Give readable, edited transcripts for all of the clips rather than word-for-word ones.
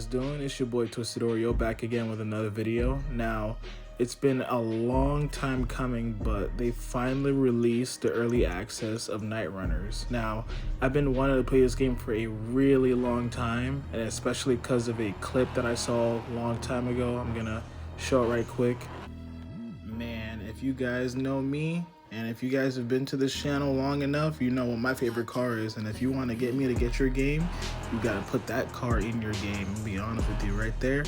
guys doing? It's your boy Twisted Oreo back again with another video. Now, it's been a long time coming, but they finally released the early access of Night Runners. Now, I've been wanting to play this game for a really long time, and especially because of a clip that I saw a long time ago. I'm gonna show it right quick. Man, if you guys know me, and if you guys have been to this channel long enough, you know what my favorite car is. And if you want to get me to get your game, you got to put that car in your game. I'll be honest with you right there.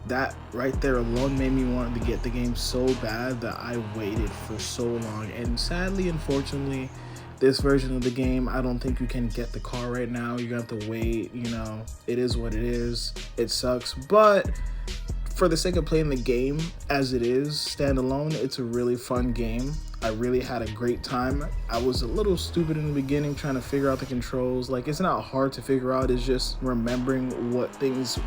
That right there alone made me want to get the game so bad that I waited for so long. And sadly, unfortunately, this version of the game, I don't think you can get the car right now. You're going to have to wait. You know, it is what it is. It sucks. But for the sake of playing the game as it is, standalone, it's a really fun game. I really had a great time. I was a little stupid in the beginning trying to figure out the controls. Like, it's not hard to figure out, it's just remembering what things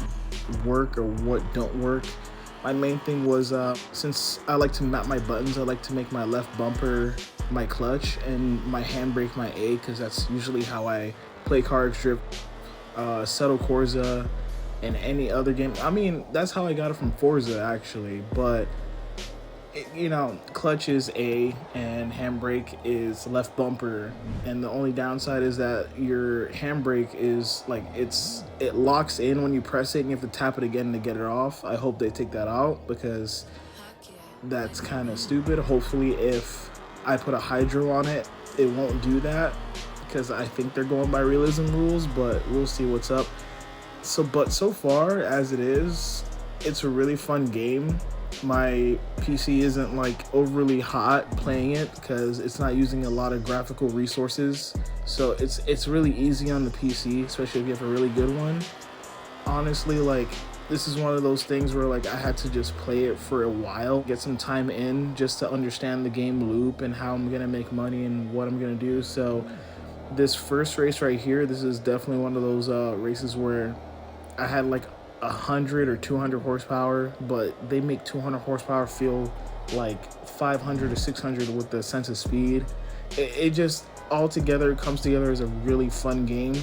work or what don't work. My main thing was, since I like to map my buttons, I like to make my left bumper my clutch and my handbrake my A, because that's usually how I play Car Drift, Settle Corsa, and any other game. I mean, that's how I got it from Forza actually, but you know, clutch is A and handbrake is left bumper, and the only downside is that your handbrake is like it locks in when you press it and you have to tap it again to get it off. I hope they take that out because that's kind of stupid. Hopefully if I put a hydro on it, it won't do that, because I think they're going by realism rules, but we'll see what's up. But so far as it is, it's a really fun game. My PC isn't like overly hot playing it because it's not using a lot of graphical resources, so it's really easy on the PC, especially if you have a really good one. Honestly, like, this is one of those things where like I had to just play it for a while, get some time in just to understand the game loop and how I'm gonna make money and what I'm gonna do. So this first race right here, this is definitely one of those races where I had like 100 or 200 horsepower, but they make 200 horsepower feel like 500 or 600 with the sense of speed. It just all together comes together as a really fun game.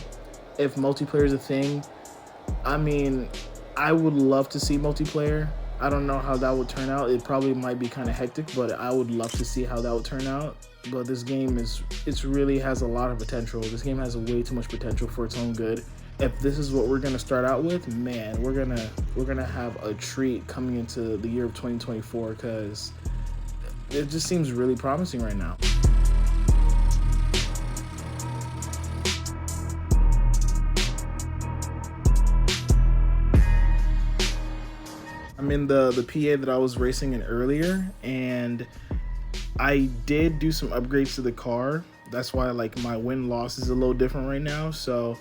If multiplayer is a thing, I mean, I would love to see multiplayer. I don't know how that would turn out. It probably might be kind of hectic, but I would love to see how that would turn out. But this game it really has a lot of potential. This game has way too much potential for its own good. If this is what we're gonna start out with, man, we're gonna have a treat coming into the year of 2024, because it just seems really promising right now. I'm in the PA that I was racing in earlier, and I did do some upgrades to the car. That's why like my win-loss is a little different right now. So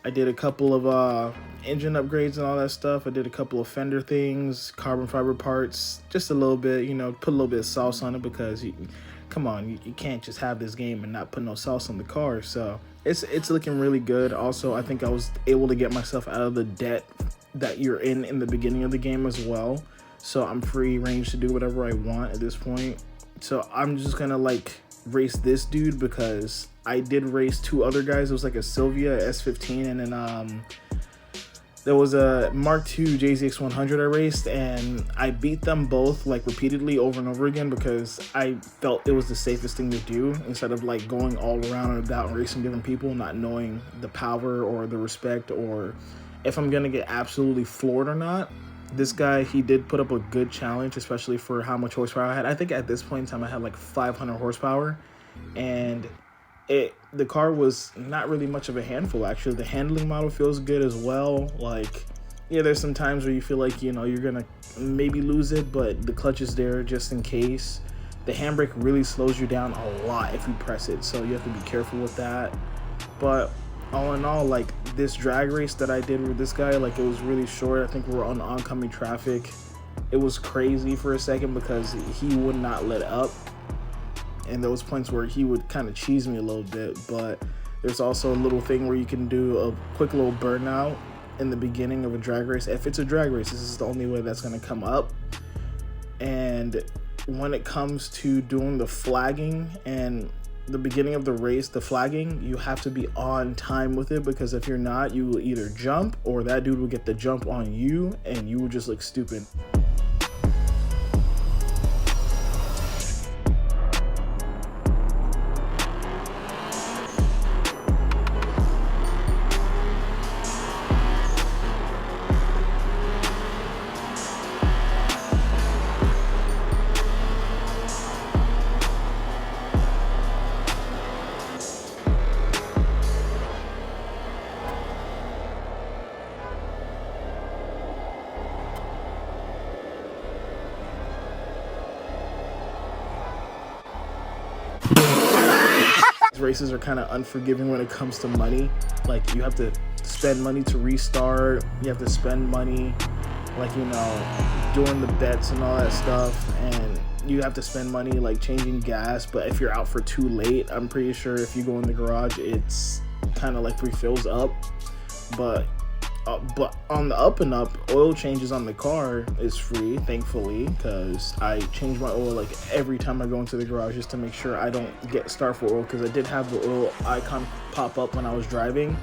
I did a couple of engine upgrades and all that stuff. I did a couple of fender things, carbon fiber parts, just a little bit, you know, put a little bit of sauce on it, because come on, you can't just have this game and not put no sauce on the car. So it's looking really good. Also, I think I was able to get myself out of the debt that you're in the beginning of the game as well. So I'm free range to do whatever I want at this point. So I'm just gonna like race this dude, because I did race two other guys. It was like a Sylvia S15, and then there was a Mark II JZX100 I raced, and I beat them both like repeatedly over and over again because I felt it was the safest thing to do, instead of like going all around and about and racing different people, not knowing the power or the respect or if I'm gonna get absolutely floored or not. This guy, he did put up a good challenge, especially for how much horsepower I had. I think at this point in time I had like 500 horsepower, and the car was not really much of a handful actually. The handling model feels good as well. Like, yeah, there's some times where you feel like, you know, you're gonna maybe lose it, but the clutch is there just in case. The handbrake really slows you down a lot if you press it, so you have to be careful with that. But all in all, like, this drag race that I did with this guy, like, it was really short. I think we were on oncoming traffic. It was crazy for a second because he would not let up, and there was points where he would kind of cheese me a little bit. But there's also a little thing where you can do a quick little burnout in the beginning of a drag race. If it's a drag race, this is the only way that's going to come up. And when it comes to doing the flagging and the beginning of the race, the flagging, you have to be on time with it, because if you're not, you will either jump or that dude will get the jump on you and you will just look stupid. Races are kind of unforgiving when it comes to money. Like, you have to spend money to restart, you have to spend money, like, you know, doing the bets and all that stuff, and you have to spend money like changing gas. But if you're out for too late, I'm pretty sure if you go in the garage, it's kind of like refills up. But on the up and up, oil changes on the car is free, thankfully, because I change my oil like every time I go into the garage just to make sure I don't get starved for oil, because I did have the oil icon pop up when I was driving.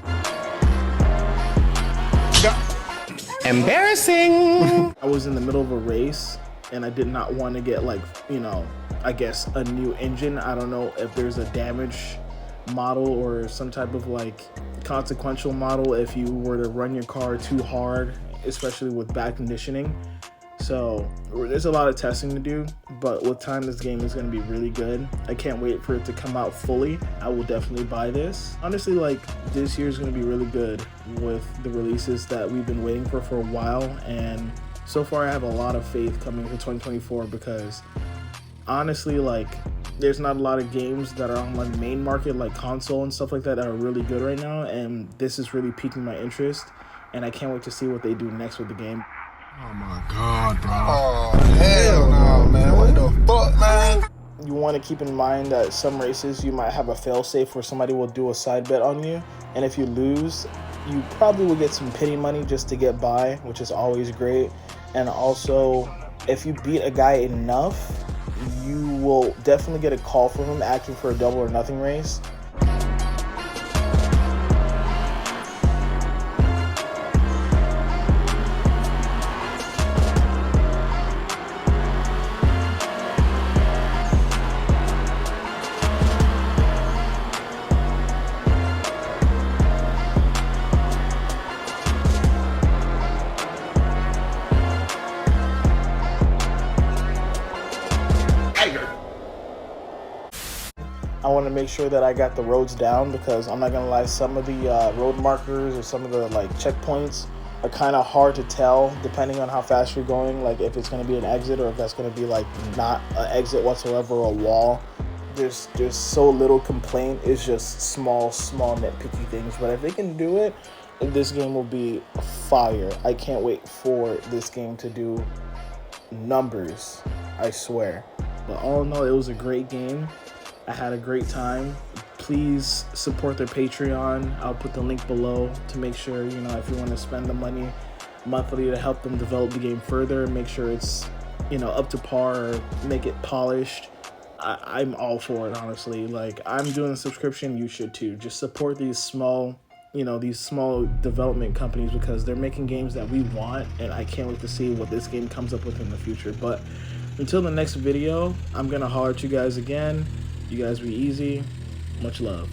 Embarrassing. I was in the middle of a race and I did not want to get, like, you know, I guess a new engine. I don't know if there's a damaged model or some type of like consequential model if you were to run your car too hard, especially with bad conditioning. So there's a lot of testing to do, but with time this game is going to be really good. I can't wait for it to come out fully. I will definitely buy this. Honestly, like, this year is going to be really good with the releases that we've been waiting for a while, and so far I have a lot of faith coming to 2024, because honestly, like, there's not a lot of games that are on the main market, like console and stuff like that are really good right now, and this is really piquing my interest, and I can't wait to see what they do next with the game. Oh my god, bro. Oh, hell no, man. What the fuck, man? You want to keep in mind that some races you might have a fail-safe where somebody will do a side bet on you, and if you lose, you probably will get some pity money just to get by, which is always great. And also, if you beat a guy enough, you will definitely get a call from him asking for a double or nothing race. I want to make sure that I got the roads down, because I'm not gonna lie, some of the road markers or some of the like checkpoints are kind of hard to tell depending on how fast you're going, like if it's going to be an exit or if that's going to be like not an exit whatsoever or a wall. There's so little complaint. It's just small nitpicky things, but if they can do it, this game will be fire. I can't wait for this game to do numbers, I swear. But all in all, it was a great game. I had a great time. Please support their Patreon. I'll put the link below to make sure, you know, if you want to spend the money monthly to help them develop the game further, make sure it's, you know, up to par or make it polished. I'm all for it, honestly. Like, I'm doing a subscription, you should too. Just support these small, you know, these small development companies, because they're making games that we want, and I can't wait to see what this game comes up with in the future. But until the next video, I'm gonna holler at you guys again. You guys be easy. Much love.